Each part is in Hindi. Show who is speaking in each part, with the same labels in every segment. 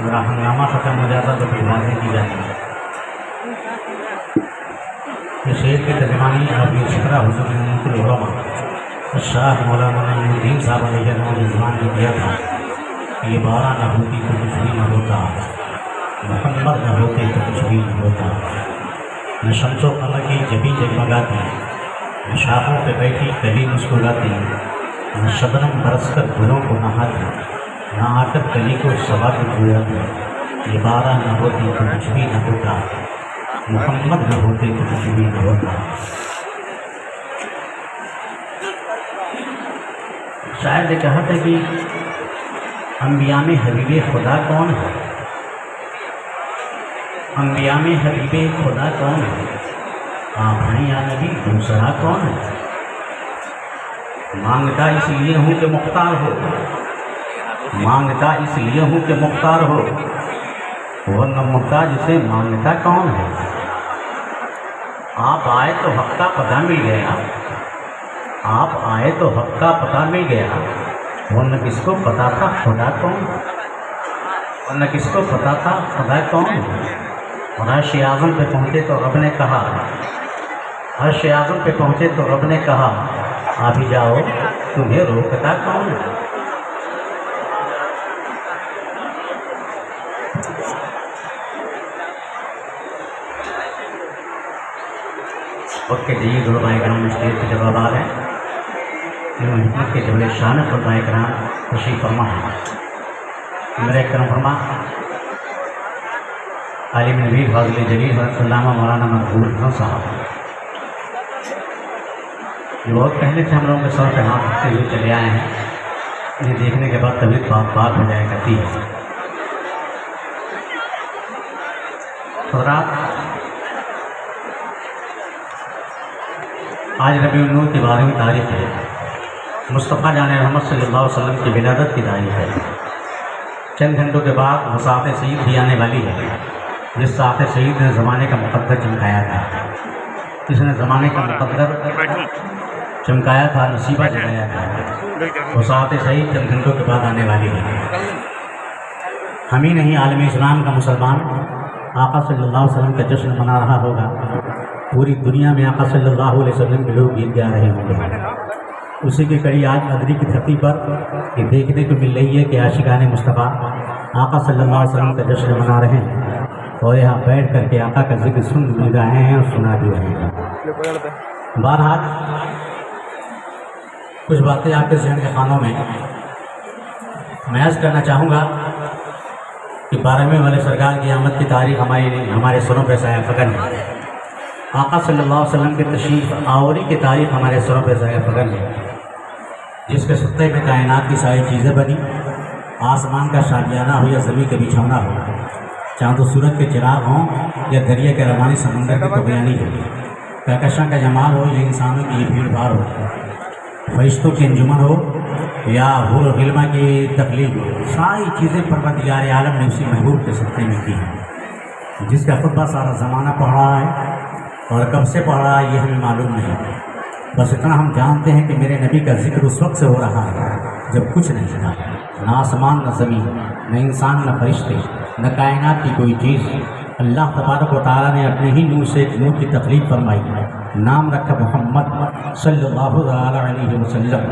Speaker 1: मेरा हंगामा ख़त्म हो जाता तो फिर बातें की जाती। ये शेर की तर्जमानी आपकी शुक्रा हुजूर शाह मौलाना नईमुद्दीन साहब अलैहिर्रहमान ने किया था। ये 12 न होती तो कुछ भी न होता, मोहम्मद न होते तो कुछ भी न होता। न शम्सो कमर की जबी जगमगाती, न शाखों पे बैठी कली मुस्कुराती, न शबनम बरसकर गुलों को नहाती, न आकर कली को सवार गुजराती। ये 12 न होती तो कुछ भी न होता, मोहम्मद न होते तो कुछ भी न होता। शायद ने कहा था कि अंबिया में हबीब खुदा कौन है, अंबिया में हबीब खुदा कौन है, आप हैं या नबी दूसरा कौन है। मांगता इसलिए हूँ कि मुख्तार हो, मांगता इसलिए हूँ कि मुख्तार हो, वरना मुख्ताज से मांगता कौन है। आप आए तो हक का पता मिल गया, आप आए तो हक का पता मिल गया, वरना किसको पता था खुदा कौन, वरना किसको पता था खुदा कौन। और अर्श आज़म पे पहुँचे तो रब ने कहा, अर्श आज़म पे पहुँचे तो रब ने कहा, आ भी जाओ तुम्हें रोकता कौन। ओके जी गुलबाए कराम स्टेज के जवाब आ रहे हैं। हिम्मत के जबले शान गुलबाए कराम खुशी फरमा है। मेरे करम फरमा आलिम नबी फाज़िल जलील अल्लामा मौलाना मकबूल खान साहब ये बहुत पहले से हम लोगों के सर पे हाथ रखते हुए चले आए हैं। इन्हें देखने के बाद तबीयत बात हो जाया करती है। तो रात आज रबीउल नूर की 12वीं तारीख है। मुस्तफ़ा जान रहमत सल्लल्लाहु अलैहि वसल्लम की विलादत की तारीख है। चंद घंटों के बाद वसात सईद भी आने वाली है, जिस साथ सईद ने ज़माने का मुक़द्दर चमकाया था, जिसने ज़माने का मुक़द्दर चमकाया था, नसीबा जगाया था। वसात सईद चंद घंटों के बाद आने वाली है। हम ही नहीं आलम इस्लाम का मुसलमान आका सल्लल्लाहु अलैहि वसल्लम का जश्न मना रहा होगा। पूरी दुनिया में आका सल्लल्लाहु अलैहि वसल्लम के लोग गीत गा रहे होंगे। उसी की कड़ी आज अदरी की धरती पर ये देखने को मिल रही है कि आशिकाने मुस्तफ़ा आका सल्लल्लाहु अलैहि वसल्लम का जश्न मना रहे हैं और यहाँ बैठ करके आका का जिक्र सुन भी रहे हैं और सुना भी रहे हैं। बहरहाल कुछ बातें आपके जहन के खानों में मैं अर्ज़ करना चाहूँगा कि 12वें वाले सरकार की आमद की तारीख हमारे सरों पर साया फ़कन है। आका सल्लल्लाहु अलैहि वसल्लम के तशरीफ़ आवरी की तारीख हमारे सरों पर साया फ़कन है, जिसके सत्ते में कायनात की सारी चीज़ें बनी। आसमान का शादियाना हो या ज़मीन का बिछौना हो, चाँद सूरज के चिराग हों या दरिया के रवानी समंदर की तबयानी हो, कहकशां का जमाल हो या इंसानों की भीड़ भाड़ हो, फरिश्तों की अंजुमन हो या हुर गिल्मा की तकलीफ हो, सारी चीज़ें परवरदिगार आलम ने उसी महबूब के सत्ते में की हैं, जिसका खुतबा सारा ज़माना पढ़ रहा है और कब से पढ़ रहा है ये हमें मालूम नहीं। बस इतना हम जानते हैं कि मेरे नबी का जिक्र उस वक्त से हो रहा है जब कुछ नहीं था, न आसमान न ज़मीन, न इंसान न फरिश्ते, न कायनात की कोई चीज़। अल्लाह तबारक व तआला ने अपने ही नूर से एक नूर की तख्लीक फरमाई, नाम रखा मोहम्मद सल्लल्लाहु अलैहि वसल्लम,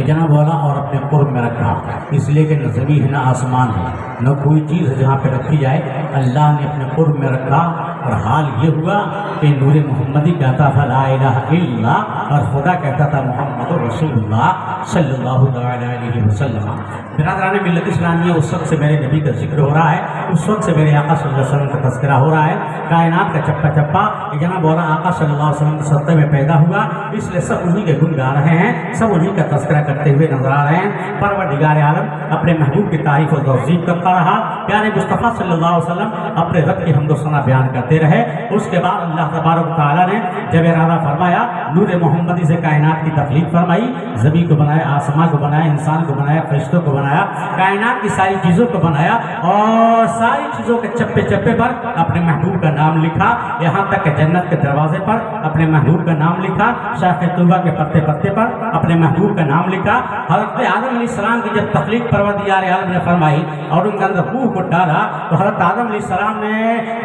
Speaker 1: जनाब वाला, और अपने कुर्ब में रखा, इसलिए कि न ज़मीन है न आसमान है, न कोई चीज़ है जहाँ पर रखी जाए, अल्लाह ने अपने कुर्ब में रखा। और हाल ये हुआ कि नूर मोहम्मदी कहता था ला इलाहा इल्लल्लाह और खुदा कहता था मोहम्मद रसूलुल्लाह सल्लल्लाहु अलैहि वसल्लम। बिरादरान मिल्लत इस्लामिया, उस वक्त से मेरे नबी का जिक्र हो रहा है, उस वक्त से मेरे आका सल्लल्लाहु अलैहि वसल्लम का तज़किरा हो रहा है। कायनात का चप्पा चप्पा जनाब वाला आका सल्लल्लाहु अलैहि वसल्लम के सत्ते में पैदा हुआ, इसलिए सब उन्हीं के गुण गा रहे हैं, सब उन्हीं का तज़किरा करते हुए नजर आ रहे हैं। परवरदिगार आलम अपने महबूब की तारीफ और तौज़ीफ़ करता रहा। प्यारे मुस्तफ़ा सल्लल्लाहु अलैहि वसल्लम अपने रब की हम्द व सना बयान करते करते रहे। उसके बाद अल्लाह तबारक तआला ने जब इरादा फरमाया, नूर मोहम्मदी से कायनात की तख्लीक फरमाई, ज़मीन को बनाया, आसमान को बनाया, इंसान को बनाया, फरिश्तों को बनाया, कायनात की सारी चीज़ों को बनाया और सारी चीज़ों के चप्पे चप्पे पर अपने महबूब का नाम लिखा। यहाँ तक कि जन्नत के दरवाजे पर अपने महबूब का नाम लिखा, शाख़ तूबा के पत्ते पत्ते पर अपने महबूब का नाम लिखा। हज़रत आदम अलैहिस्सलाम की जब तख्लीक परवरदिगार आलम ने फरमाई और उनके अंदर रूह को डाला, तो हज़रत आदम अलैहिस्सलाम ने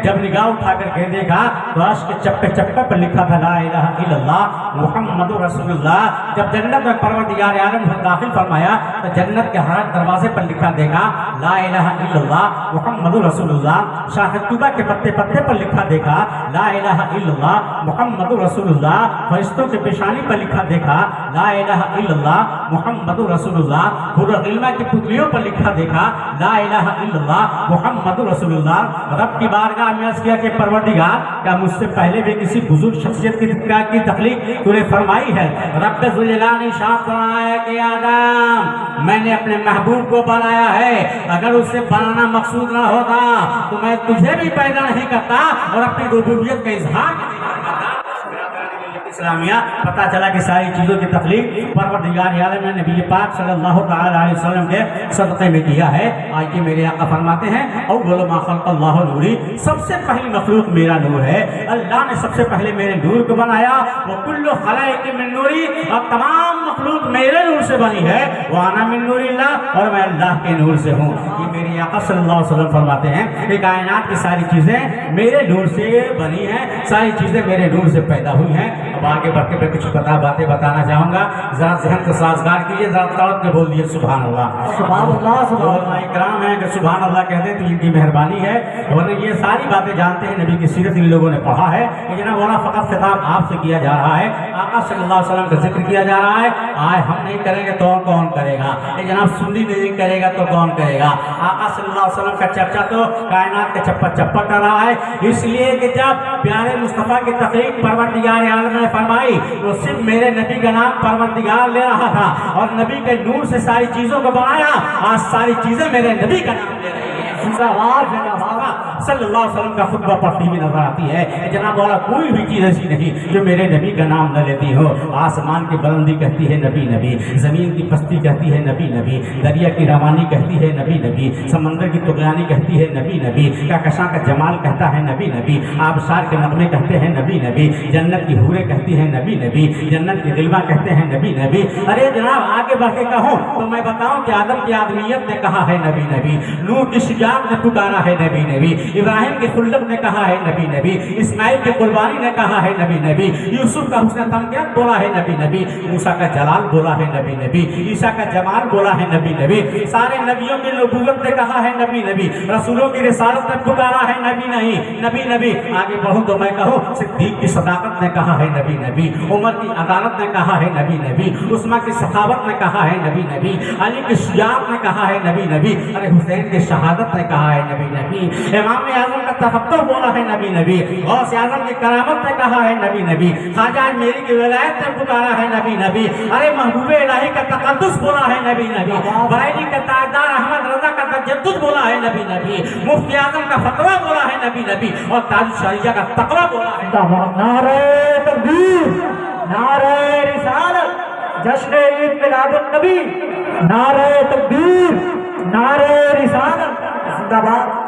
Speaker 1: जब निगाह उठा करके देखा तो अर्श के चप्पे चप्पे पर लिखा था ला इलाहा इल्लल्लाह मुहम्मदुर रसूलुल्लाह। जब जन्नत में परवरदिगार आलम ने दाखिल फरमाया तो जन्नत के हर दरवाजे पर लिखा देखा ला इलाहा इल्लल्लाह मुहम्मदुर रसूलुल्लाह। शाख़ तूबा के पत्ते पत्ते पर लिखा देखा ला इलाहा इल्लल्लाह मुहम्मदुर रसूलुल्लाह। फरिश्तों के पेशानी पर लिखा देखा ला इलाहा इल्लल्लाह मुहम्मदुर रसूलुल्लाह। हुर्रुल इल्मा की पुतलियों पर लिखा देखा ला इलाहा इल्लल्लाह मुहम्मदुर रसूलुल्लाह। रब की बारगाह में अर्ज़ किया कि परवरदिगार, क्या मुझसे पहले भी किसी बुजुर्ग शख्सियत की तख्लीक तूने फरमाई है? रब ज़ुल जलाल ने शाह फरमाया कि आदम, मैंने अपने महबूब को बनाया है, अगर उसे बनाना मकसूद ना होता तो मैं तुझे भी पैदा नहीं करता और अपनी रुबूबियत का इजहार इस्लामिया। पता चला कि सारी चीज़ों की तख्लीक परवरदिगार आलम ने नबी पाक सल्लल्लाहु अलैहि वसल्लम के सदक़े में किया है। आइए मेरे आका फरमाते हैं अव्वल मा खलक़ल्लाहु नूरी, सबसे पहली मखलूक मेरा नूर है। अल्लाह ने सबसे पहले मेरे नूर को बनाया। वो कुल्लु खलाइक़ मिन नूरी, और तमाम मखलूक मेरे नूर से बनी है। वो आना मिन नूरिल्लाह, और मैं अल्लाह के नूर से हूँ। ये मेरे आका सल्लल्लाहु अलैहि वसल्लम फरमाते हैं कि कायनात की सारी चीज़ें मेरे नूर से बनी हैं, सारी चीज़ें मेरे नूर से पैदा हुई हैं। अब आगे बढ़ के मैं कुछ बातें बताना चाहूँगा, जरा ज़हन को साजगार कीजिए, जरा तड़प के बोल दिए सुभान अल्लाह। सुभान अल्लाह, सुभान इकराम है कि सुभान अल्लाह कहते हैं तो इनकी मेहरबानी है। और ये सारी बातें जानते हैं, नबी की सीरत इन लोगों ने पढ़ा है। लेकिन वाला फ़कत खिताब आपसे किया जा रहा है, आका सल्लल्लाहु अलैहि वसल्लम का जिक्र किया जा रहा है। आए हम नहीं करेंगे तो और कौन करेगा? ये जनाब सुन्नी नहीं करेगा तो कौन करेगा? आका सल्लल्लाहु अलैहि वसल्लम का चर्चा तो कायनात के चप्पा चप्पा कर रहा है, इसलिए कि जब प्यारे मुस्तफ़ा की तख्लीक परवरदिगार आलम ने फरमाई तो सिर्फ मेरे नबी का नाम परवरदिगार ले रहा था और नबी के नूर से सारी चीज़ों को बनाया। आज सारी चीज़ें मेरे नबी का नाम ले रही है। सल्लल्लाहु अलैहि वसल्लम का खुतबा पढ़ती हुई नजर आती है। जनाब वाला कोई भी चीज़ ऐसी नहीं जो मेरे नबी का नाम न लेती हो। आसमान की बुलंदी कहती है नबी नबी, ज़मीन की पस्ती कहती है नबी नबी, दरिया की रवानी कहती है नबी नबी, समंदर की तुगयानी कहती है नबी नबी, कहकशां का जमाल कहता है नबी नबी, आबशार के नगमे कहते हैं नबी नबी, जन्नत की हूरें कहती हैं नबी नबी, जन्नत की दिलवा कहते हैं नबी नबी। अरे जनाब आगे बढ़ के कहूँ तो मैं बताऊँ कि आदम की आदमियत ने कहा है नबी नबी, नूह की शुजाअत ने पुकारा है नबी नबी, इब्राहिम के खुल्लक ने कहा है नबी नबी, इस्माइल की कुर्बानी ने कहा है नबी नबी, यूसुफ का हुस्न तमकीनत बोला है नबी नबी, मूसा का जलाल बोला है नबी नबी, ईसा का जमाल बोला है नबी नबी, सारे नबियों की नबूवत ने कहा है नबी नबी, रसूलों की रिसालत ने पुकारा है नबी नहीं नबी नबी। आगे बढ़ूँ तो मैं कहूँ सिद्दीक की सदाकत ने कहा है नबी नबी, उमर की अदालत ने कहा है नबी नबी, उस्मा की सखावत ने कहा है नबी नबी, अली की शुजाअत ने कहा है नबी नबी, अरे हुसैन की शहादत ने कहा है नबी नबी, इमाम आज़म का तफक्कुर बोला है नबी नबी, गौस आज़म की करामत ने कहा है नबी नबी, ख्वाजा मेरी की विलायत ने पुकारा है नबी नबी, अरे महबूब इलाही का तक़द्दुस बोला है नबी नबी, बरेली का ताजदार अहमद रज़ा का तजद्दुद बोला है नबी नबी, मुफ्ती आज़म का फतवा बोला है नबी नबी, और ताज शरिया का तक़वा बोला है।
Speaker 2: नारे तकबीर, नारे रिसालत, जश्न ईद मिलादुन नबी, नारे तकबीर, नारे रिसालत, जिंदाबाद।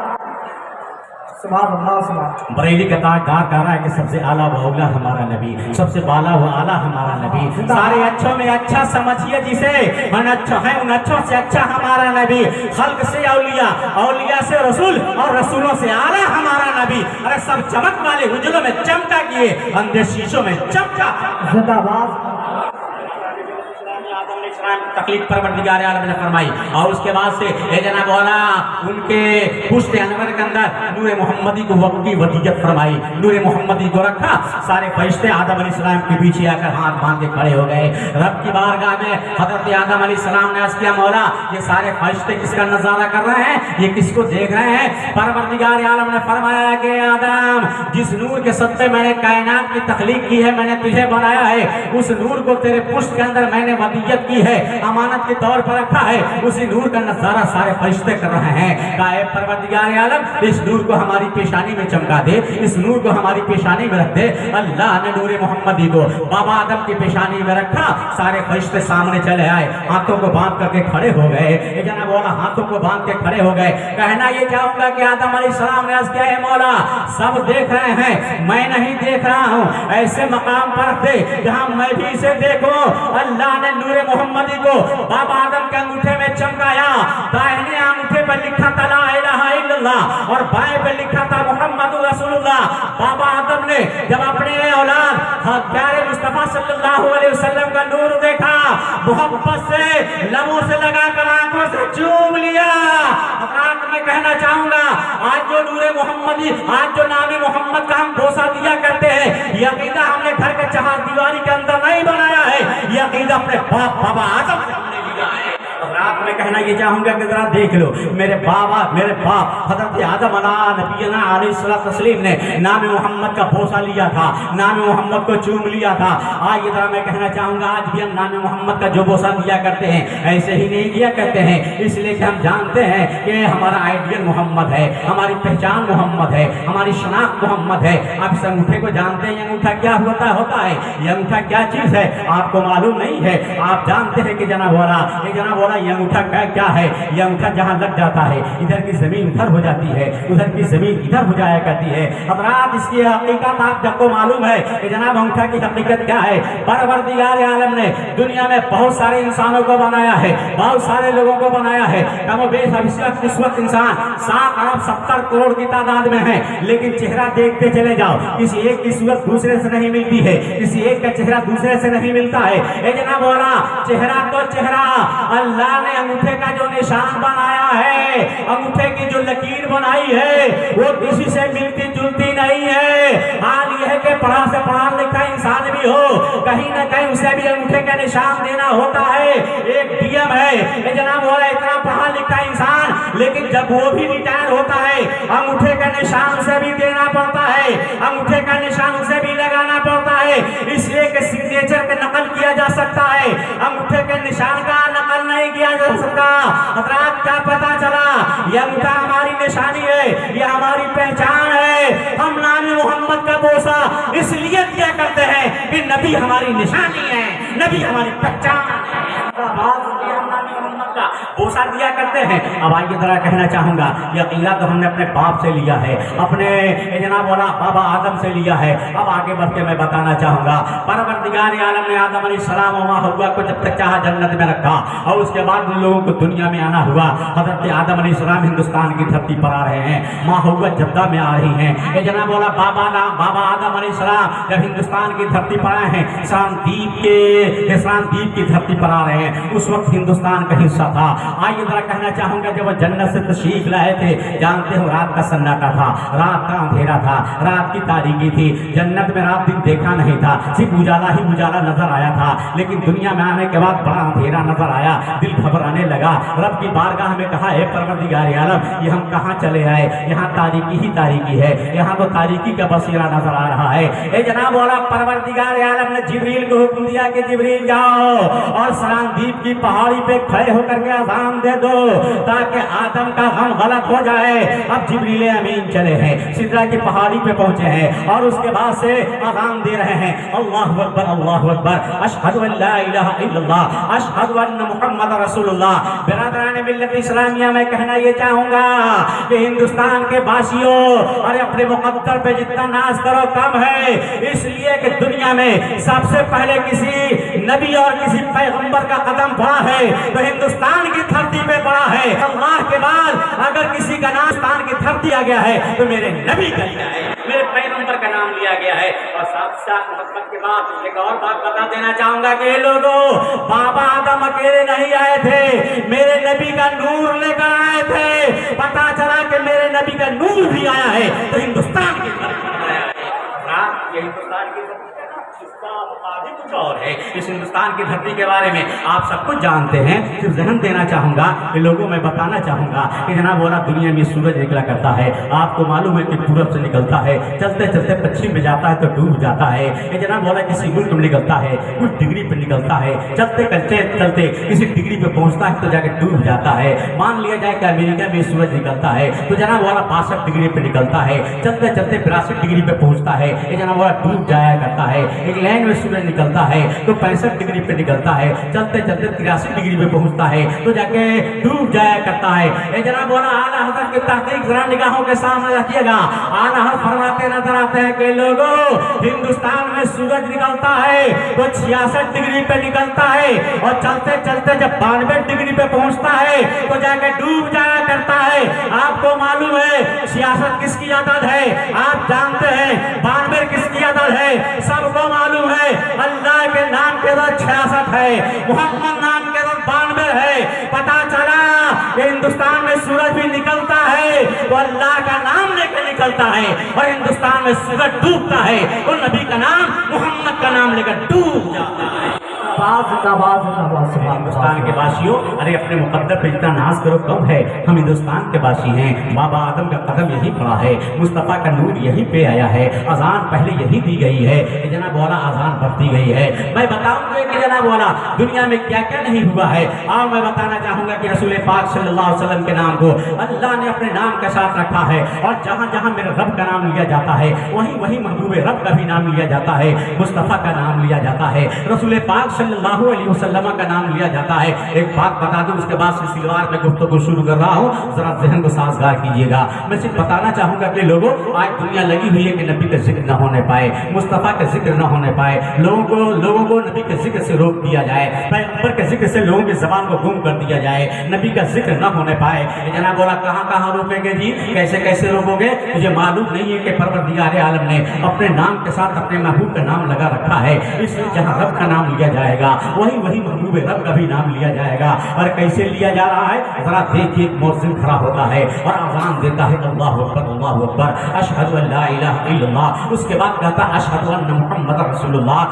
Speaker 1: बरेली का ताजदार कह रहा है कि सबसे आला व औला हमारा नबी, सबसे बाला व आला हमारा नबी, सारे अच्छों में अच्छा समझिए जिसे, मन अच्छा है उन अच्छों से अच्छा हमारा नबी, खल्क से औलिया, औलिया से रसूल और रसूलों से आला हमारा नबी। अरे सब चमक वाले उजलों में चमका किए, अंधे शीशों में चमका।
Speaker 2: जिंदाबाद।
Speaker 1: तकलीफ परवरदिगार आलम ने फरमाई और उसके बाद से ये जनाब वाला उनके पुश्त अनवर के अंदर नूर मोहम्मदी को वक्त की वदीयत फरमाई, नूर मोहम्मदी को रखा। सारे फरिश्ते आदम अलैहिस्सलाम के पीछे आकर हाथ बांध के खड़े हो गए। रब की बारगाह में हज़रत आदम अलैहिस्सलाम ने अर्ज़ किया, मौला ये सारे फरिश्ते किसका नज़ारा कर रहे हैं, ये किसको देख रहे हैं? परवरदिगार आलम ने फरमाया कि आदम, जिस नूर के सत्ते मैंने कायनात की तख्लीक की है, मैंने तुझे बनाया है, उस नूर को तेरे पुश्त के अंदर मैंने वदीयत की की है, अमानत के तौर पर रखा है, उसी नूर का नजारा सारे फरिश्ते कर रहे हैं। कहा परवरदिगार आलम इस नूर को हमारी पेशानी में चमका दे, इस नूर को हमारी पेशानी में रख दे। अल्लाह ने नूर मोहम्मदी को बाबा आदम की पेशानी में रखा, सारे फरिश्ते सामने चले आए, हाथों को बांध करके खड़े हो गए। जना बोला हाथों को बांध के खड़े हो गए। कहना ये चाहूंगा कि आदम अलैहिस्सलाम ने अर्ज़ किया है मौला सब देख रहे हैं, मैं नहीं देख रहा हूँ, ऐसे मकाम पर दे जहाँ मैं भी इसे देखूं। अल्लाह ने नूर मोहम्मदी को बाबा आदम के अंगूठे में चमकाया। दाहिने अंगूठे पर लिखा था ला इलाहा इल्लल्लाह और बाएं पे लिखा था मुहम्मदुर रसूलुल्लाह। बाबा आदम ने जब अपने औलाद प्यारे मुस्तफा सल्लल्लाहु अलैहि वसल्लम का नूर देखा, मोहब्बत से लबों से लगाकर आंखों से चूम लिया। अब मैं कहना चाहूंगा आज जो नूरे मोहम्मदी, आज जो नामी मोहम्मद का हम बोसा दिया करते हैं, यह अकीदा हमने घर के चार दीवारी के अंदर नहीं बनाया है, यह अकीदा अपने बाप बाबा आदम से हमने लिया है। रात में कहना ये चाहूंगा कि जरा देख लो मेरे बाप हजरत आदम नबीना अलैहिस्सलातु तस्लीम ने नाम मोहम्मद का बोसा लिया था, नाम मोहम्मद को चूम लिया था। आज जरा मैं कहना चाहूंगा आज भी हम नाम मोहम्मद का जो बोसा दिया करते हैं ऐसे ही नहीं किया करते हैं, इसलिए कि हम जानते हैं कि हमारा आइडियल मोहम्मद है, हमारी पहचान मोहम्मद है, हमारी शनाख्त मोहम्मद है। आप इस अंगूठे को जानते हैं, ये अंगूठा क्या होता है, ये अंगूठा क्या चीज है आपको मालूम नहीं है। आप जानते हैं कि जना बोला ये अंगूठा क्या है, ये अंगूठा जहाँ लग जाता है इधर की जमीन उधर हो जाती है, उधर की जमीन इधर हो जाया करती है। अब रात इसकी हकीकत आप सबको मालूम है कि जनाब अंगूठा की हकीकत क्या है। परवरदिगार आलम ने दुनिया में बहुत सारे इंसानों को बनाया है, बहुत सारे लोगों को बनाया है। कमोबेश इस वक्त इंसान 7 अरब 70 करोड़ की तादाद में है, लेकिन चेहरा देखते चले जाओ किसी एक की सूरत दूसरे से नहीं मिलती है, किसी एक का चेहरा दूसरे से नहीं मिलता है। जनाब बोला चेहरा तो चेहरा, अल्लाह ने अंगूठे का जो निशान बनाया है, अंगूठे की जो लकीर बनाई है वो किसी से मिलती जुलती नहीं है। हाल यह है कि पढ़ा से पढ़ा लिखा इंसान भी हो, कहीं ना कहीं उसे भी अंगूठे का निशान देना होता है। एक डीएम है जनाब बोला इतना पढ़ा लिखा इंसान, लेकिन जब वो भी रिटायर होता है अंगूठे का निशान उसे भी देना पड़ता है, अंगूठे का निशान उसे भी लगाना पड़ता है, इसलिए कि सिग्नेचर का नकल किया जा सकता है, अंगूठे के निशान का नकल नहीं किया जा सकता। हजरात क्या पता चला, यह अंगूठा हमारी निशानी है, यह हमारी पहचान है। हम नाम मोहम्मद का बोसा इसलिए दिया करते हैं कि नबी हमारी निशानी है, नबी हमारी पहचान है, बोसा दिया करते हैं। अब आइए जरा कहना चाहूंगा यह अकीदा तो हमने अपने बाप से लिया है, अपने जनाब वाला बाबा आदम से लिया है। अब आगे बढ़ के मैं बताना चाहूंगा परवरदिगार आलम ने आदम अलैहिस्सलाम और माँ हव्वा को जब तक चाहा जन्नत में रखा और उसके बाद उन लोगों को दुनिया में आना हुआ। हजरत आदम अलैहिस्सलाम हिंदुस्तान की धरती पर आ रहे हैं, माँ हव्वा जद्दा में आ रही हैं। जनाब वाला बाबा आदम अलैहिस्सलाम जब हिंदुस्तान की धरती पर आए हैं, इस्लाम द्वीप की धरती पर आ रहे हैं, उस वक्त हिंदुस्तान का हिस्सा था। आइए जरा कहना चाहूंगा जब वो जन्नत से तशरीफ लाए थे, जानते हो रात का सन्नाटा था, रात का अंधेरा था, रात की तारीकी थी। जन्नत में रात दिन देखा नहीं था, सिर्फ उजाला ही उजाला नजर आया था, लेकिन दुनिया में आने के बाद बड़ा अंधेरा नजर आया, दिल घबराने लगा। रब की बारगाह में कहा है परवरदिगार आलम ये हम कहाँ चले आए, यहाँ तारीकी ही तारीकी है, यहाँ तो तारीकी का बसेरा नजर आ रहा है। जनाब वाला परवरदिगार आलम ने जिब्रील को हुक्म दिया कि जिब्रील जाओ और सलाम द्वीप की पहाड़ी पे खड़े होकर के अज़ान दे दो ताकि आदम का गम गलत हो जाए। अब जिब्रील अमीन चले हैं, सिदरा की पहाड़ी पे पहुंचे हैं और उसके बाद से अज़ान दे रहे हैं, अल्लाहु अकबर अल्लाहु अकबर, अशहदु अल्ला इलाहा इल्लल्लाह, अशहदु अन्ना मुहम्मद रसूलुल्लाह। बिरादरान मिल्लत इस्लामिया में कहना ये चाहूंगा कि हिंदुस्तान के वासियों और अपने मुकद्दर पे जितना नाज करो कम है, इसलिए कि दुनिया में सबसे पहले किसी नबी और किसी पैगंबर का कदम पड़ा है तो हिंदुस्तान की धरती पे पड़ा है। अल्लाह के बाद अगर किसी का नाम हिंदुस्तान की धरती आ गया है तो मेरे नबी का लिया है, मेरे पैगंबर का नाम लिया गया है। और साथ साथ मोहब्बत के बाद एक और बात बता देना चाहूंगा कि लोगों बाबा आदम अकेले नहीं आए थे, मेरे नबी का नूर लेकर आए थे। पता चला कि मेरे नबी का नूर भी आया है तो हिंदुस्तान की धरती पर आया है। रात ये हिंदुस्तान की आगे कुछ और है। इस हिंदुस्तान की धरती के बारे में आप सब कुछ जानते हैं। सिर्फ जहन देना चाहूँगा कि लोगों में बताना चाहूँगा कि जनाब वाला दुनिया में सूरज निकला करता है। आपको मालूम है कि पूरब से निकलता है, चलते चलते पश्चिम में जाता है तो डूब जाता है। ये जनाब वाला किसी मुल्क में निकलता है, कुछ डिग्री पर निकलता है, चलते चलते चलते किसी डिग्री पे पहुँचता है तो जाकर डूब जाता है। मान लिया जाए कि अमेरिका में सूरज निकलता है तो जनाब वाला 62 डिग्री पे निकलता है, चलते चलते 82 डिग्री पे पहुँचता है, ये जनाब वाला डूब जाया करता है। इंग्लैंड में सूरज निकलता है तो 65 डिग्री पे निकलता है, चलते चलते 83 डिग्री पे पहुंचता है तो जाके डूब जाया करता है। ये जनाब वाला आला हज़रत की तहकीक जरा निगाहों के सामने रखिएगा। आला हज़रत फरमाते नजर आते हैं कि लोगों, हिंदुस्तान में सूरज निकलता है तो 66 डिग्री पे निकलता है और चलते चलते जब 92 डिग्री पे पहुंचता है तो जाके डूब जाया करता है। आपको मालूम है 66 किसकी आदत है? आप जानते हैं 92 किसकी आदत है? सबको मालूम है। अल्लाह के नाम के बाद 66 है, मोहम्मद नाम के बाद 92 है। पता चला कि हिंदुस्तान में सूरज भी निकलता है तो अल्लाह का नाम लेकर निकलता है और हिंदुस्तान में सूरज डूबता है तो नबी का नाम, मोहम्मद का नाम लेकर डूब जाता है। हिंदुस्तान के वासियों, अरे अपने मुकद्दर पे इतना नाज करो कम है। हम हिंदुस्तान के वासी हैं। बाबा आदम का कदम यही पड़ा है, मुस्तफ़ा का नूर यही पे आया है, अजान पहले यही दी गई है, जनाब वाला अजान बढ़ती गई है। मैं बताऊंगा कि जनाब वाला दुनिया में क्या क्या नहीं हुआ है। और मैं बताना चाहूंगा कि रसूल पाक सल्लल्लाहु अलैहि वसल्लम के नाम को अल्लाह ने अपने नाम के साथ रखा है और जहाँ जहाँ मेरे रब का नाम लिया जाता है वहीं वहीं महबूब रब का भी नाम लिया जाता है, मुस्तफ़ा का नाम लिया जाता है, रसूल पाक सल्लल्लाहु अलैहि वसल्लम का नाम लिया जाता है। एक बात बता दूं, उसके बाद सिलसिलेवार में गुफ्तगू शुरू कर रहा हूँ, जरा ज़हन को साजगार कीजिएगा। मैं सिर्फ बताना चाहूंगा कि लोगों, आज दुनिया लगी हुई है कि नबी का जिक्र न होने पाए, मुस्तफ़ा का जिक्र न होने पाए, लोगों को नबी के जिक्र से रोक दिया जाए, पैगंबर के जिक्र से लोगों की ज़बान को गुम कर दिया जाए, नबी का जिक्र न होने पाए। जनाब बोला कहाँ कहाँ रोकेंगे जी, कैसे कैसे रोकोगे? मुझे मालूम नहीं है कि परवरदिगार आलम ने अपने नाम के साथ अपने महबूब का नाम लगा रखा है, इसलिए जहाँ रब का नाम लिया जाएगा वही वही महबूब रब का भी नाम लिया जाएगा। और कैसे लिया जा रहा है जरा देखिए, एक मुअज्जिन खड़ा होता है और अज़ान देता है, अल्लाहु अकबर अल्लाहु अकबर, अशहदु अल्ला इलाहा इल्लल्लाह, उसके बाद कहता है अशहदु अन्ना मुहम्मदर रसूलुल्लाह।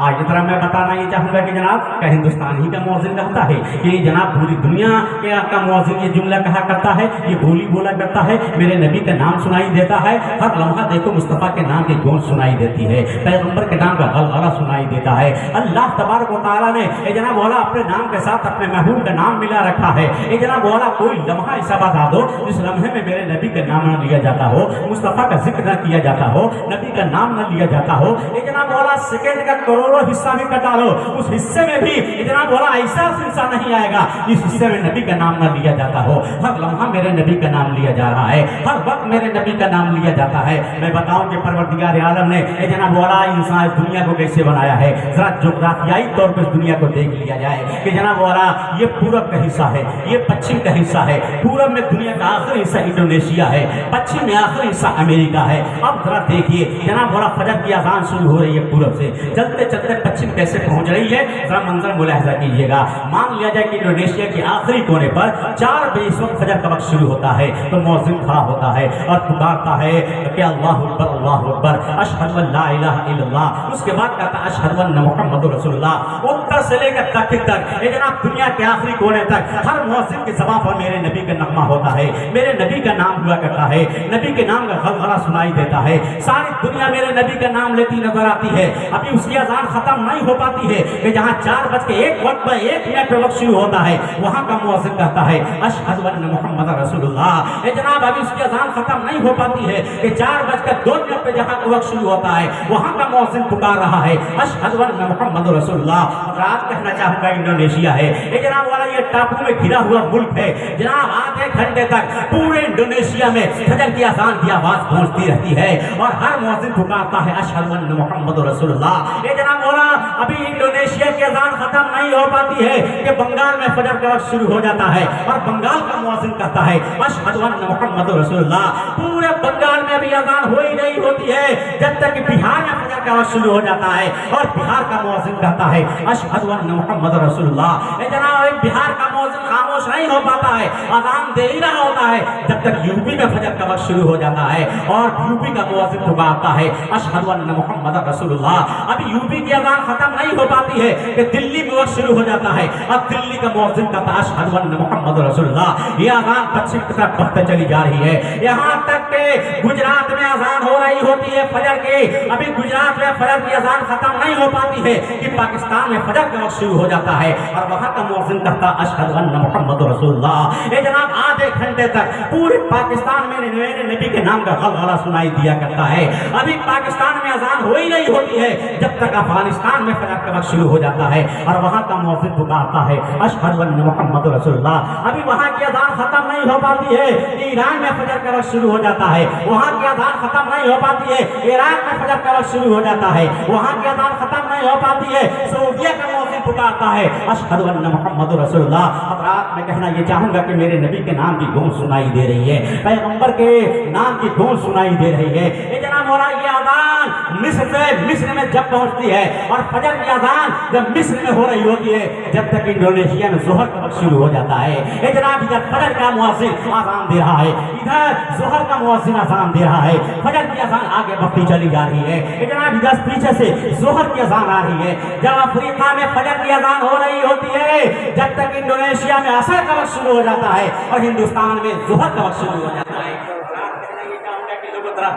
Speaker 1: आज तरह मैं बताना ये चाहूँगा कि जनाब क्या हिंदुस्तान ही का मुअज्जिन कहता है कि जनाब पूरी दुनिया के का मुअज्जिन ये जुमला कहा करता है, ये बोली बोला करता है, मेरे नबी का नाम सुनाई देता है, हर लम्हा देखो मुस्तफ़ा के नाम की गूंज सुनाई देती है, पैगंबर के नाम का गलगला सुनाई देता है। अल्लाह तबारक व तआला ने ये जनाब वाला अपने नाम के साथ अपने महबूब का नाम मिला रखा है। ये जनाब वाला कोई लम्हा ऐसा बता दो जिस लम्हे में मेरे नबी का नाम न लिया जाता हो, मुस्तफ़ा का जिक्र न किया जाता हो, नबी का नाम न लिया जाता हो। ये जनाब वाला सेकेंड का करोड़ों हिस्सा भी कटा लो, उस हिस्से में भी ये जनाब वाला ऐसा हिस्सा नहीं आएगा इस हिस्से में नबी का नाम न लिया जाता हो। हर लम्हा मेरे नबी का नाम लिया जा रहा है, हर वक्त मेरे नबी का नाम लिया जाता है। मैं बताऊं कि परवरदिगार आलम ने ये जनाब वाला इंसान दुनिया को कैसे बनाया है, जरा जोग्राफियाई तौर पर दुनिया को देख लिया जाए कि जनाब वाला ये पूरब का हिस्सा है, ये पश्चिम का हिस्सा है। पूरब में दुनिया का आखिरी हिस्सा इंडोनेशिया है, पश्चिम में आखिरी हिस्सा अमेरिका है। अब जरा देखिए जनाब वाला फजर की अजान शुरू हो रही है पूरब से, चलते चलते पश्चिम कैसे पहुंच रही है, जरा मंजर मुलाहिजा कीजिएगा। मान लिया जाए कि इंडोनेशिया के आखिरी कोने पर 4 बजे इस वक्त फजर का वक्त शुरू होता है तो मुअज्जिन खड़ा होता है और पुकारता है कि अल्लाहु अकबर अशहदु अल्ला इलाहा इल्लल्लाह। उसके बाद कहता है अशहदु अन्ना मुहम्मदुर रसूलुल्लाह। उत्तर से लेकर दक्षिण तक ये जनाब दुनिया के आखिरी कोने तक हर मुअज्जिन की ज़बान पर मेरे नबी का नगमा होता है, मेरे नबी का नाम हुआ करता है, नबी के नाम का गलगला सुनाई देता है। सारी दुनिया मेरे नबी का नाम लेती नजर आती है। अभी उसकी अजान खत्म नहीं हो पाती है कि जहाँ 4:01 पे वक्त शुरू होता है वहाँ का मुअज्जिन कहता है अशहदु अन्ना मुहम्मदर रसूलुल्लाह। ये जनाब अभी उसकी अजान खत्म नहीं हो पाती है कि 4:02 पे जहाँ का वक्त शुरू होता है वहाँ का मुअज्जिन पुकार रहा है अशहदु अन्ना मुहम्मदर रसूलुल्लाह। रात कहना चाहूँगा इंडोनेशिया है ये जनाब वाला, ये टापू में घिरा हुआ मुल्क है जनाब। आधे घंटे तक पूरे इंडोनेशिया में फजर की अजान की आवाज पहुंचती रहती है और हर मुअज्जिन पुकारता है अशहदु अन्ना मुहम्मदुर रसूलुल्लाह। ये जनाब वाला अभी इंडोनेशिया की अजान खत्म नहीं हो पाती है कि बंगाल में फजर का वक्त शुरू हो जाता है और बंगाल का मुअज्जिन कहता है अशहदु अन्ना मुहम्मदुर रसूलुल्लाह। पूरे बंगाल में अभी अजान हो ही नहीं होती है जब तक कि बिहार में फजर का वक्त शुरू हो जाता है और बिहार का मुअज्जिन कहता जाता है अशहदु अन्न मुहम्मद रसूलुल्लाह। जनाब बिहार का मौज़िन खामोश नहीं हो पाता है, अज़ान दे ही रहा होता है जब तक यूपी में फजर का वक्त शुरू हो जाता है और यूपी का मौज़िन पुकारता है अशहदु अन्न मुहम्मद रसूलुल्लाह। अभी यूपी की अज़ान खत्म नहीं हो पाती है कि दिल्ली में वक्त शुरू हो जाता है। अब दिल्ली का मौज़िन कहता है अशहदु अन्न मुहम्मद रसूलुल्लाह। ये अज़ान पश्चिम की तरफ बढ़ते चली जा रही है, यहाँ तक के गुजरात में अज़ान हो रही होती है फजर की। अभी गुजरात में फजर की अज़ान खत्म नहीं हो पाती है कि पाकिस्तान में फजर का वक्त शुरू हो जाता है और वहाँ का मौज़िन कहता अशहदु अन्न मुहम्मद रसूलुल्लाह। ये जनाब आधे घंटे तक पूरे पाकिस्तान में मेरे नबी के नाम का गलगला सुनाई दिया करता है। अभी पाकिस्तान में अज़ान हो ही नहीं होती है जब तक अफगानिस्तान में फजर का वक्त शुरू हो जाता है और वहाँ का मौज़िन पुकारता है अशहदु अन्न मुहम्मद रसूलुल्लाह। अभी वहाँ की अज़ान खत्म नहीं हो पाती है, ईरान में फजर का वक्त शुरू हो जाता है, वहाँ की अज़ान खत्म नहीं हो पाती है, इराक में फजर का वक्त शुरू हो जाता है, वहाँ की अज़ान खत्म नहीं हो पाती है, सऊदीया का मौज़िन पुकारता है अशहदु अन्न मुहम्मद रसूलुल्लाह। अब रात में कहना ये चाहूंगा कि मेरे नबी के नाम की गूंज सुनाई दे रही है, पैगंबर के नाम की गूंज सुनाई दे रही है। ये जनाब मौला ये अज़ान मिस्र में जब पहुंचती है और फजर की अज़ान जब मिस्र में हो रही होती है जब तक इंडोनेशिया में ज़ोहर का वक्त शुरू हो जाता है। ये जनाब इधर फजर का मुअज्जिन अज़ान दे रहा है, इधर ज़ोहर का मुअज्जिन अज़ान दे रहा है, फजर की अज़ान आगे बढ़ती चली जा रही है। ये जनाब इधर पीछे से ज़ोहर की अज़ान आ रही है। जब अफ्रीका में फजर की अज़ान हो रही होती है जब तक इंडोनेशिया में असर का वक्त शुरू हो जाता है और हिंदुस्तान में ज़ोहर का वक्त शुरू हो जाता है।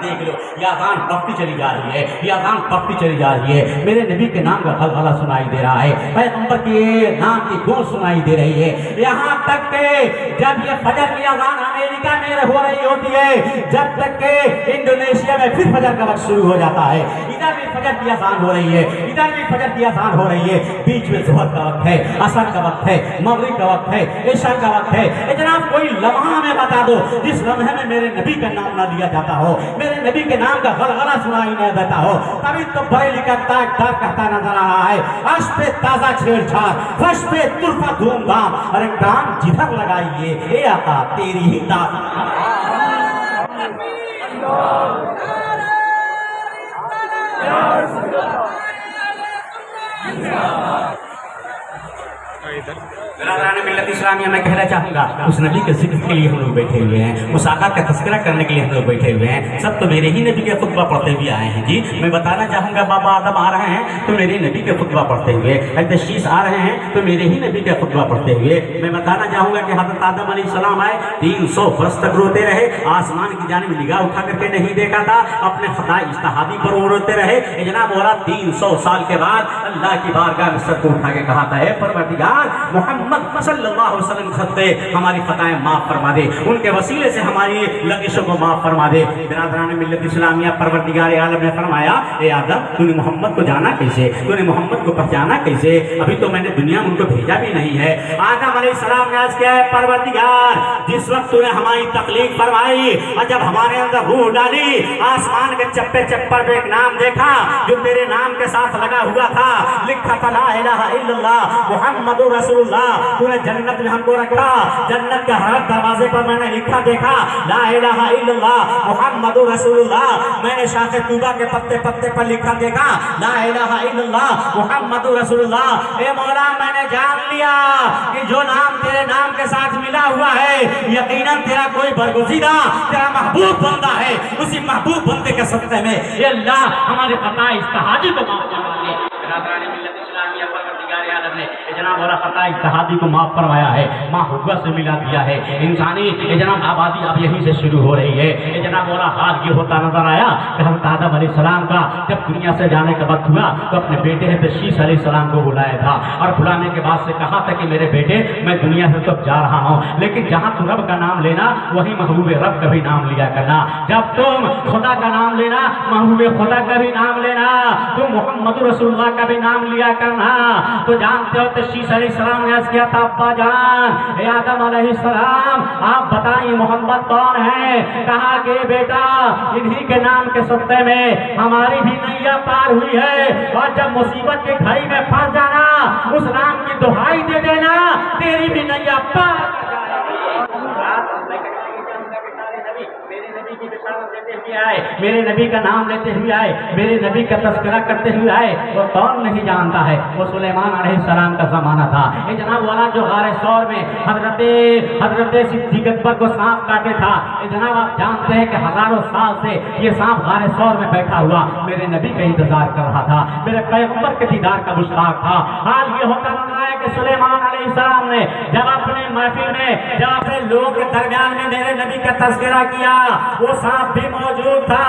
Speaker 1: देख लो ये अज़ान बढ़ती चली जा रही है, ये अज़ान बढ़ती चली जा रही है। मेरे नबी के नाम का गलगला सुनाई दे रहा है, पैगंबर के नाम की गूंज सुनाई दे रही है। यहाँ तक के जब ये फजर की अज़ान अमेरिका में हो रही होती है जब तक के इंडोनेशिया में फिर फजर का वक्त शुरू हो जाता है। इधर भी फजर की अज़ान हो रही है, इधर भी फजर की अज़ान हो रही है, बीच में ज़ोहर का वक्त है, असर का वक्त है, मगरिब का वक्त है, इशा का वक्त है। जनाब कोई लम्हा हमें बता दो जिस लम्हे में मेरे नबी का नाम ना लिया जाता हो, मेरे नबी के नाम का गलगला सुनाई नहीं देता हो। तभी तो बरेली का ताकदार कहता नजर आ रहा है अर्श पे ताजा छेड़छाड़, फर्श पे तुरफा धूमधाम, अरे काम जिधर लगाइए ए आका तेरी ही दात। मिल्लत इस्लामिया में कहना चाहूँगा उस नबी के जिक्र के लिए हम लोग बैठे हुए हैं, मुसाकात का तस्करा करने के लिए हम लोग बैठे हुए हैं। सब तो मेरे ही नबी के खुतबा पढ़ते हुए आए हैं जी। मैं बताना चाहूँगा बाबा आदम आ रहे हैं तो मेरे नबी के खुतबा पढ़ते हुए, शीश आ रहे हैं तो मेरे ही नबी के खुतबा पढ़ते हुए। मैं बताना चाहूँगा कि हज़रत आदम अलैहिस्सलाम आए 300 वर्ष तक रोते रहे, आसमान की जानिब निगाह उठा करके नहीं देखा था, अपने खता इज्तिहादी पर वो रोते रहे। जनाब बोला 300 साल के बाद अल्लाह की बारगाह में सर को उठा के कहा था ए परवरदिगार मोहम्मद सल्लल्लाहु अलैहि वसल्लम खत्ते हमारी खताएं माफ फरमा दे, उनके वसीले से हमारी लगिशों को माफ फरमा दे। बिरादरान मिल्लत इस्लामिया परवरदिगार आलम ने फरमाया ए आदम तूने मोहम्मद को जाना कैसे, तूने मोहम्मद को पहचाना कैसे, अभी तो मैंने दुनिया में उनको भेजा भी नहीं है। आदम अलैहिस्सलाम ने अर्ज़ किया है परवरदिगार जिस वक्त तूने हमारी तकलीफ फरमाई और जब हमारे अंदर रूह डाली, आसमान के चप्पे चप्पर पे एक नाम देखा जो तेरे नाम के साथ लगा हुआ था, लिखा था ला इलाहा इल्लल्लाह मुहम्मदुर रसूलुल्लाह। तूने जन्नत में हमको रखा, जन्नत के हर दरवाजे पर मैंने लिखा देखा ला इलाहा इल्लल्लाह मुहम्मदुर रसूलुल्लाह। मैंने शाखे तूबा के पत्ते पत्ते पर लिखा देखा ला इलाहा इल्लल्लाह मुहम्मदुर रसूलुल्लाह। ए मौला मैंने जान लिया कि जो नाम तेरे नाम के साथ मिला हुआ है यकीनन तेरा कोई बरगुज़ीदा तेरा महबूब बंदा है, उसी महबूब बंदे के सत्ते में ये अल्लाह हमारे खता इज्तिहादी को माफ फरमा दे। मिल्लत इस्लामिया परवरदिगार आलम ने जनाब वाला खता इज्तिहादी को माफ फरमाया है, माँ हुआ से मिला दिया है। इंसानी जनाब आबादी अब यहीं से शुरू हो रही है। जनाब वाला हाल ये होता नजर आया कि हज़रत आदम अलैहिस्सलाम का जब दुनिया से जाने का वक्त हुआ तो अपने बेटे है शीश अलैहिस्सलाम को बुलाया था और बुलाने के बाद से कहा था कि मेरे बेटे मैं दुनिया से तो जा रहा हूँ लेकिन जहाँ तू रब का नाम लेना वही महबूब रब का भी नाम लिया करना, जब तुम खुदा का नाम लेना महबूब खुदा का भी नाम लेना, तुम मोहम्मद रसूलुल्लाह का भी नाम लिया करना। तो जानते हो शीश अलैहिस्सलाम ने अर्ज़ किया था अब्बा जान ए आदम अलैहिस्सलाम आप बताइए मोहम्मद कौन है, कहा कि बेटा इन्हीं के नाम के सत्ते में हमारी भी नैया पार हुई है और जब मुसीबत की घड़ी में फंस जाना उस नाम की दुहाई दे देना तेरी भी नैया पार। नबी की बिशारत देते हुए आए, मेरे नबी का नाम लेते हुए आए, मेरे नबी का तस्करा करते हुए आए। वो कौन नहीं जानता है, वो सुलेमान अलैहिस्सलाम का ज़माना था। ये जनाब वाला जो गारे सौर में हजरत सिद्दीक़ अकबर को सांप काटे था। ये जनाब आप जानते हैं कि हजारों साल से ये सांप गारे सौर में बैठा हुआ मेरे नबी का इंतजार कर रहा था, मेरे पैगंबर के दीदार का मुश्ताक था। हाल ये होता रहा है कि सुलेमान अलैहिस्सलाम ने जब अपने महफिल में, जब अपने लोगों के दरमियान में मेरे नबी का तस्करा किया, वो सांप भी मौजूद था।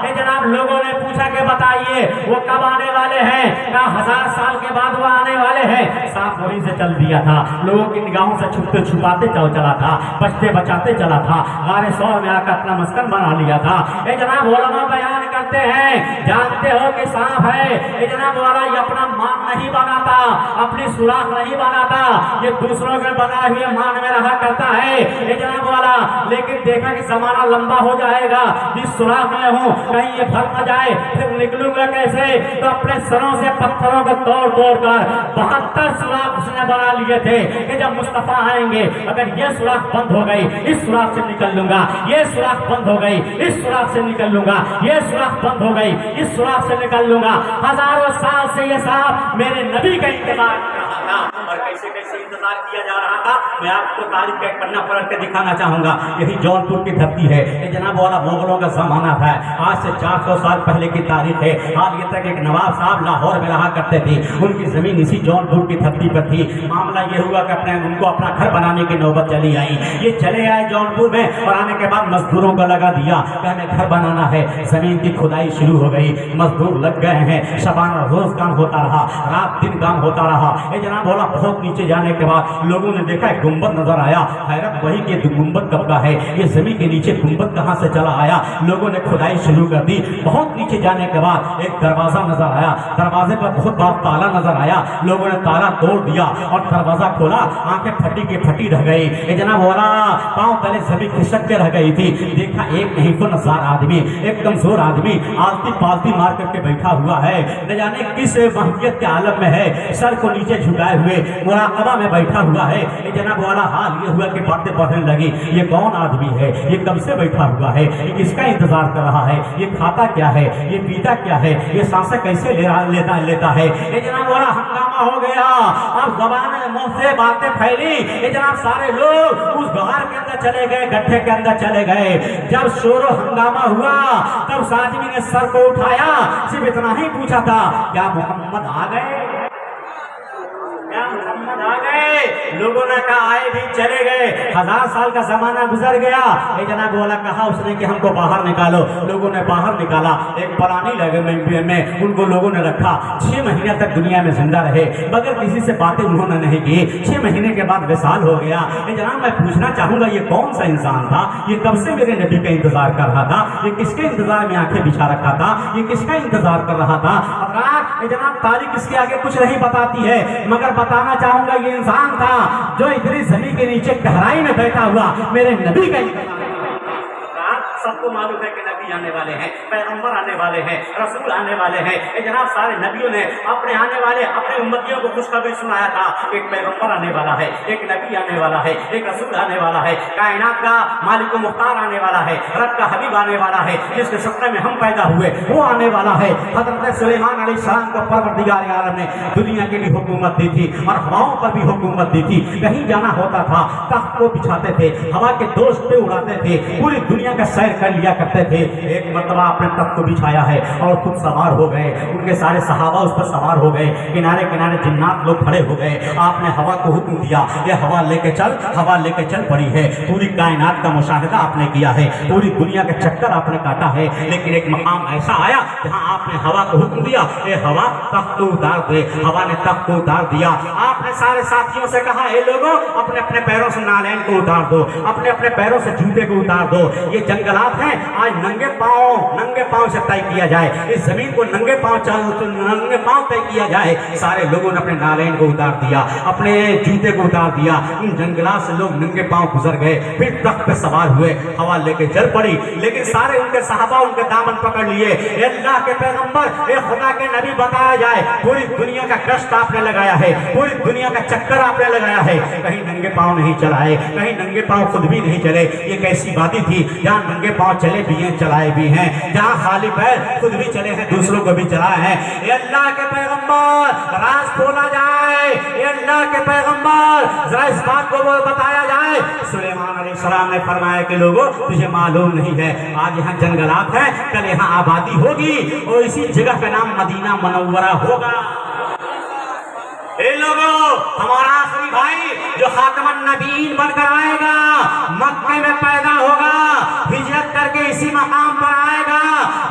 Speaker 1: ये जनाब लोगों ने पूछा कि बताइए वो कब आने वाले हैं? कहा 1000 साल के बाद वो आने वाले हैं। सांप वहीं से चल दिया था, लोगों की निगाहों से छुपते छुपाते चला था, बचते बचाते चला था, गारे सौर में आकर अपना मस्कन बना लिया था। ये जनाब उलमा बयान करते हैं, जानते हो कि सांप है, ये जनाब वाला ये अपना मान नहीं बनाता, अपनी सुराख नहीं बनाता, ये दूसरों के बनाए हुए मान में रहा करता है ये जनाब वाला। लेकिन देखा कि जमाना लंबा हो जाएगा, जिस सुराख में हूँ कहीं ये फल न जाए, फिर निकलूंगा कैसे? तो अपने सरों से पत्थरों को तोड़ तोड़ कर 72 सुराख उसने बना लिए थे कि जब मुस्तफा आएंगे अगर ये सुराख बंद हो गई इस सुराख से निकल लूंगा, ये सुराख बंद हो गई इस सुराख से निकल लूंगा, ये सुराख बंद हो गई इस सुराख से निकल लूंगा। हजारों साल से ये सांप मेरे नबी का इंतजार कर रहा था। और कैसे कैसे इंतजार किया जा रहा था, मैं आपको तारीख का एक पन्ना पलट के दिखाना चाहूंगा। यही जौनपुर की धरती है, ये जनाब वाला मुगलों का जमाना था, आज से 400 साल पहले की तारीख है। हाल ये तक एक नवाब साहब लाहौर में रहा करते थे, उनकी जमीन इसी जौनपुर की धरती पर थी। मामला ये हुआ कि उनको अपना घर बनाने की नौबत चली आई। ये चले आए जौनपुर में और आने के बाद मजदूरों को लगा दिया कि हमें घर बनाना है। जमीन की खुदाई शुरू हो गई, मजदूर लग गए हैं, शबाना रोज काम होता रहा, रात दिन काम होता रहा। ये जनाब बोला बहुत नीचे जाने के बाद लोगों ने देखा एक गुंबद नजर आया। हैरत वही कि गुंबद कब का है, ये जमीन के नीचे गुंबद कहाँ से चला आया। लोगों ने खुदाई शुरू कर दी। बहुत नीचे जाने के बाद एक दरवाजा नजर आया, दरवाजे पर बहुत बड़ा ताला नजर आया। लोगों ने ताला तोड़ दिया और दरवाजा खोला, आंखें फटी की फटी रह गई। ये जनाब बोला पांव तले जमीन खिसक के रह गई थी। देखा एक नहीं तो नजार आदमी, एक कमजोर आदमी आलती पालती मार करके बैठा हुआ है, न जाने किस महफियत के आलम में है, सर को नीचे झुकाए हुए मुराकबा में बैठा हुआ है। ये जनाब वाला हाल ये हुआ कि बातें बढ़ने लगी, ये कौन आदमी है, ये कब से बैठा हुआ है, ये किसका इंतजार कर रहा है, ये खाता क्या है, ये पीता क्या है, ये सांसें कैसे लेता है। ये जनाब वाला हंगामा हो गया। अब ज़बान मुंह से बातें फैली। ये जनाब सारे लोग उस घर के अंदर चले गए, गड्ढे के अंदर चले गए। जब शोर हंगामा हुआ तब उस आदमी ने सर को उठाया, सिर्फ इतना ही पूछा था क्या मोहम्मद आ गए, क्या मोहम्मद आ गए। लोगों ने कहा आए भी चले गए, 1000 साल का जमाना गुजर गया। ये जनाब वाला कहा उसने कि हमको बाहर निकालो। लोगों ने बाहर निकाला, एक पुरानी लगे में उनको लोगों ने रखा। 6 महीने तक दुनिया में जिंदा रहे, मगर किसी से बातें उन्होंने नहीं की। 6 महीने के बाद विसाल हो गया। ये जनाब मैं पूछना चाहूंगा ये कौन सा इंसान था, ये कब से मेरे नबी का इंतजार कर रहा था, ये किसके इंतजार में आंखें बिछा रखा था, ये किसका इंतजार कर रहा था। ये जनाब तारीख इसके आगे कुछ नहीं बताती है, मगर बताना चाहूंगा ये इंसान था जो इतनी जमीन के नीचे गहराई में बैठा हुआ मेरे नबी का सबको मालूम है कि नबी आने वाले हैं, पैगंबर आने वाले हैं, रसूल आने वाले हैं। ये जनाब सारे नबियों ने अपने आने वाले अपने उम्मतियों को खुशखबरी सुनाया था, एक पैगंबर आने वाला है, एक नबी आने वाला है, एक रसूल आने वाला है, कायनात का मालिक मुख्तार आने वाला है, रब का हबीब आने वाला है, जिसके सत्ता में हम पैदा हुए वो आने वाला है। हज़रत सुलेमान अलैहिस्सलाम को परवरदिगार आलम ने दुनिया के लिए हुकूमत दी थी और हवाओं पर भी हुकूमत दी थी। कहीं जाना होता था तख्त को बिछाते थे, हवा के दोस्त पे उड़ाते थे, पूरी दुनिया का सैर कर लिया करते थे। एक मर्तबा आपने तख्त को बिछाया है और खुद सवार हो गए, उनके सारे सहाबा उस पर सवार हो गए, किनारे किनारे जिन्नात लोग खड़े हो गए। आपने हवा को हुक्म दिया ये हवा लेके चल, हवा लेके चल पड़ी है। पूरी कायनात का मुशाहिदा आपने किया है, पूरी दुनिया का चक्कर आपने काटा है। लेकिन एक मकाम ऐसा आया जहां आपने हवा को हुक्म दिया ये हवा तख्त को उतार दे। हवा ने तख्त को उतार दिया। आपने सारे साथियों से कहा ए लोगों अपने अपने पैरों से नालैन को उतार दो, अपने अपने पैरों से जूते को उतार दो। ये जंगलात हैं, आज नंगे पांव से तय किया जाए, इस जमीन को नंगे पांव तय किया जाए। सारे लोगों ने अपने नालैन को उतार दिया, अपने जूते को उतार दिया। इन जंगलात से लोग नंगे पांव गुजर गए, फिर तख्त पे सवार हुए, हवा लेके चल पड़ी। लेकिन सारे उनके सहाबा उनके दामन पकड़ लिए। अल्लाह के पैगंबर ए खुदा के नबी बताया जाए, पूरी दुनिया का कष्ट आपने लगाया है, पूरी दुनिया का चक्कर आपने लगाया है, कहीं नंगे पांव नहीं चलाए, कहीं नंगे पांव खुद भी नहीं चले। ये कैसी बातें थी जहां नंगे नंगे पांव चले भी हैं, चलाए भी हैं, जहां खाली पैर खुद भी चले हैं, दूसरों को भी चलाए हैं। ये अल्लाह के पैगंबर, राज खोला जाए, ये अल्लाह के पैगंबर, जरा इस बात को बताया जाए। सुलेमान अलैहिस्सलाम ने फरमाया कि लोगों तुझे मालूम नहीं है, आज यहाँ जंगलात है, कल यहाँ आबादी होगी और इसी जगह का नाम मदीना मुनव्वरा होगा। ए लोगों, हमारा आखिरी भाई जो खातमुन नबीय्यीन बनकर आएगा, मक्के में पैदा होगा, हिजरत करके इसी मकाम पर आएगा,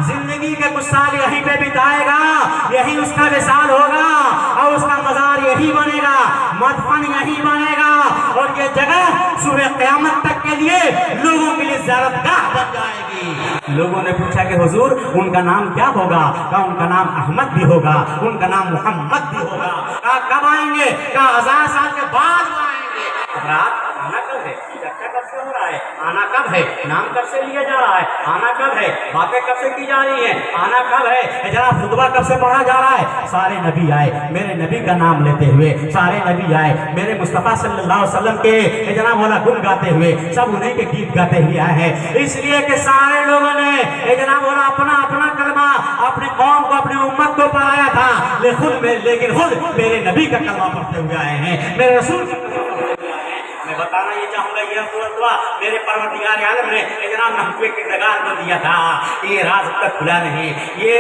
Speaker 1: जिंदगी के कुछ साल यहीं पे बिताएगा, यही उसका विसाल होगा और उसका मजार यही बनेगा, मदफन यही बनेगा और ये जगह सुबह क़यामत तक के लिए लोगों के लिए ज़ियारतगाह बन जाएगी। लोगों ने पूछा कि हुजूर उनका नाम क्या होगा? कहा उनका नाम अहमद भी होगा, उनका नाम मोहम्मद भी होगा। कहा कब आएंगे? कहा 1000 साल के बाद आएंगे। रात आना कब है? चर्चा कब से हो रहा है? आना कब है? नाम कब से लिया जा रहा है? आना कब है? बातें कब से की जा रही हैं? आना कब है? जनाब खुतबा कब से पढ़ा जा रहा है? सारे नबी आए, मेरे नबी का नाम लेते हुए, सारे नबी आए मेरे मुस्तफ़ा सल्लल्लाहु अलैहि वसल्लम के जनाब वाला गुण गाते हुए, सब उन्हीं के गीत गाते हुए आए हैं। इसलिए कि सारे लोगों ने जनाब वाला अपना अपना कलमा अपने कौम को, अपनी उम्मत को पढ़ाया था, लेकिन खुद मेरे नबी का कलमा पढ़ते हुए आए हैं, मेरे रसूल का कलमा पढ़ते हुए आए हैं। मैं बताना ये चाहूंगा, यह फतवा मेरे परवरदिगार आलम ने जनाब नहवे के किरदार को दिया था। ये राज तक खुला नहीं, ये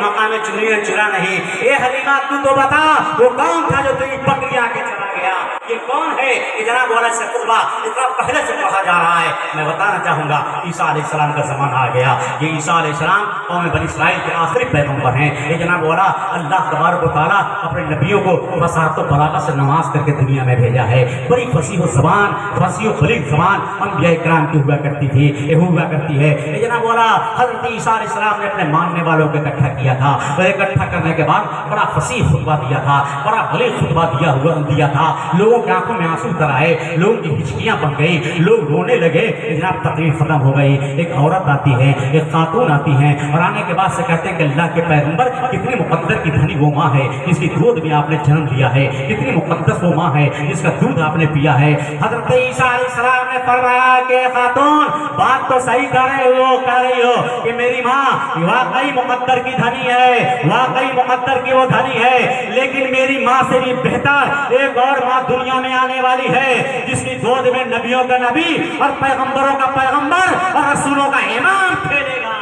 Speaker 1: मकाम चुरा नहीं। ये हलीमा तू तो बता, वो कौन था जो तेरी बकरियां के चला गया? ये कौन है? ये जनाब वाला से खुतबा इतना पहले से पढ़ा जा रहा है। मैं बताना चाहूंगा, ईसा अलैहिस्सलाम का ज़माना आ गया। ये ईसा अलैहिस्सलाम कौम बनी इस्राइल के आखिरी पैगंबर हैं। ये जनाब वाला अल्लाह तबारक व तआला अपने नबियों को फसाहत व बलागत से नवाज करके दुनिया में भेजा है। बड़ी फसीह ज़बान, फसीह बलीग ज़बान अंबिया इकराम की हुआ करती थी, ये हुआ करती है। ये जनाब वाला हज़रत ईसा अलैहिस्सलाम ने अपने मानने वालों को इकट्ठा किया था और इकट्ठा करने के बाद बड़ा फसीह खुतबा दिया था, बड़ा बलीग खुतबा दिया था। लोगों की आंखों में आंसू तर आए, लोगों की हिचकियां बन गई, लोग रोने लगे। जनाब तकरीर खत्म हो गई। एक औरत आती है, एक खातून आती है और आने के बाद से कहते हैं कि अल्लाह के पैगंबर, कितनी मुकद्दर की धनी वो माँ है जिसकी गोद में आपने जन्म लिया है, कितनी मुकद्दस वो माँ है जिसका दूध आपने पिया है। हजरत ईसा अलैहिस्सलाम ने फरमाया कि खातून बात तो सही कह रही हो कि मेरी माँ वाकई मुकद्दर की धनी है, वाकई मुकद्दर की वो धनी है, लेकिन मेरी माँ से भी बेहतर एक और माँ दुनिया में आने वाली है जिसकी गोद में नबियों का नबी और पैगंबरों का पैगंबर और रसूलों का इमाम खेलेगा।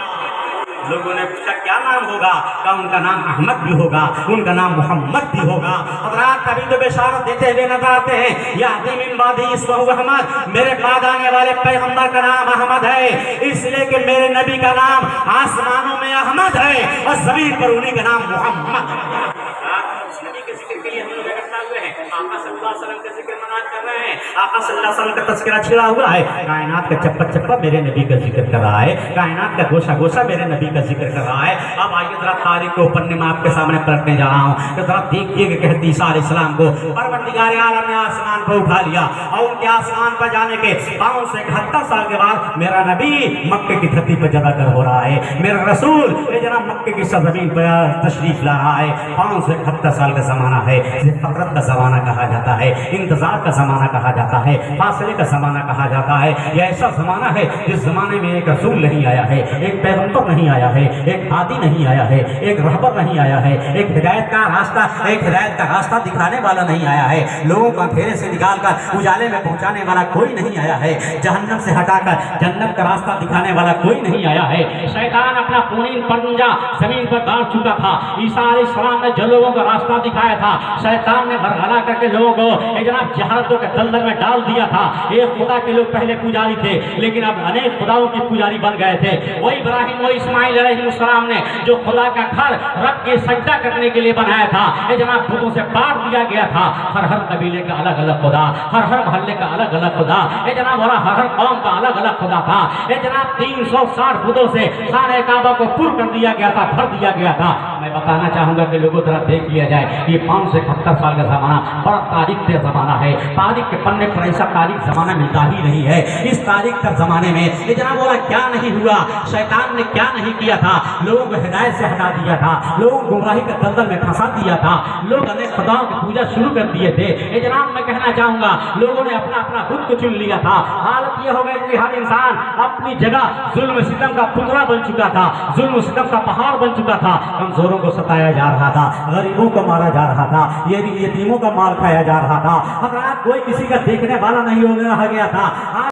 Speaker 1: लोगों ने पूछा क्या नाम होगा? कहा उनका नाम अहमद भी होगा, उनका नाम मोहम्मद भी होगा। हज़रात तभी तो बेशारत देते हुए नजर आते हैं, यादी मिन बादी इस्मुहु अहमद, मेरे बाद आने वाले पैगंबर का नाम अहमद है, इसलिए कि मेरे नबी का नाम आसमानों में अहमद है और जमीन पर उन्हीं का नाम मोहम्मद है। नबी के जिक्र के लिए हम लोग इकट्ठा हुए हैं, आका सल्लल्लाहु अलैहि वसल्लम का जिक्र मनाज कर रहे हैं, आका सल्लल्लाहु अलैहि वसल्लम का तज़किरा छिड़ा हुआ है, कायनात का चप्पा चप्पा मेरे नबी का जिक्र कर रहा है, कायनात का गोशा गोशा मेरे नबी का जिक्र कर रहा है। अब आइए जरा तारीख को पन्ने में आपके सामने पलटने जा रहा हूँ, तो जरा देखिए कि कहती ईसा अलैहिस्सलाम को परवरदिगार आलम ने आसमान पर उठा लिया और उनके आसमान पर जाने के 71 साल के बाद मेरा नबी मक्के की धरती पर जगह कर हो रहा है, मेरा रसूल ये जनाब मक्के की सरजमीन पर तशरीफ ला रहा है। 571 साल का ज़माना है, जिसे फ़क़रत का ज़माना कहा जाता है, इंतज़ार का ज़माना कहा जाता है, फासले का ज़माना कहा जाता है। यह ऐसा ज़माना है जिस ज़माने में एक रसूल नहीं आया है, एक पैगंबर नहीं आया है, एक हादी नहीं आया है, एक रहबर नहीं आया है, एक हिदायत का रास्ता दिखाने वाला नहीं आया है, लोगों को अंधेरे से निकालकर उजाले में पहुँचाने वाला कोई नहीं आया है, जहन्नम से हटाकर जन्नत का रास्ता दिखाने वाला कोई नहीं आया है। शैतान अपना खूनी पंजा जमीन पर गाड़ चुका था, ईसा अलैहिस्सलाम ने जो लोगों को रास्ता दिखाया था, शैतान ने भरगला करके लोगों को जनाब जहालतों के दलदल में डाल दिया था। एक खुदा के लोग पहले पुजारी थे, लेकिन अब अनेक खुदाओं के पुजारी बन गए थे। वो इब्राहिम और इस्माइल अलैहिस्सलाम ने जो खुदा का घर रब के सजदा करने के लिए बनाया था, ये जनाब बुतों से बांट दिया गया था। हर हर कबीले का अलग अलग खुदा, हर हर मोहल्ले का अलग अलग खुदा, ये जनाब हर हर कौम का अलग अलग खुदा था। ये जनाब 360 बुतों से खाने काबा को पुर कर दिया गया था, भर दिया गया था। मैं बताना चाहूंगा कि लोगों तरह देख लिया जाए, ये 571 साल का ज़माना बड़ा तारीख का ज़माना है। तारीख के पन्ने पर ऐसा तारीख ज़माना मिलता ही नहीं है। इस तारीख का ज़माने में ये जनाब बोला क्या नहीं हुआ, शैतान ने क्या नहीं किया था, लोगों को हिदायत से हटा दिया था, लोगों को गुमराही के दलदल में फंसा दिया था, लोग अनेक खुदाओं की पूजा शुरू कर दिए थे। ये जनाब मैं कहना चाहूँगा लोगों ने अपना अपना खुद को चुन लिया था। हालत ये हो गई कि हर इंसान अपनी जगह जुल्म सितम का पुतला बन चुका था, जुल्म सितम का पहाड़ बन चुका था। कमजोरों को सताया जा रहा था, गरीबों को मारा जा रहा था, यतीमों का माल खाया जा रहा था। हजरात कोई किसी का देखने वाला नहीं हो गया था।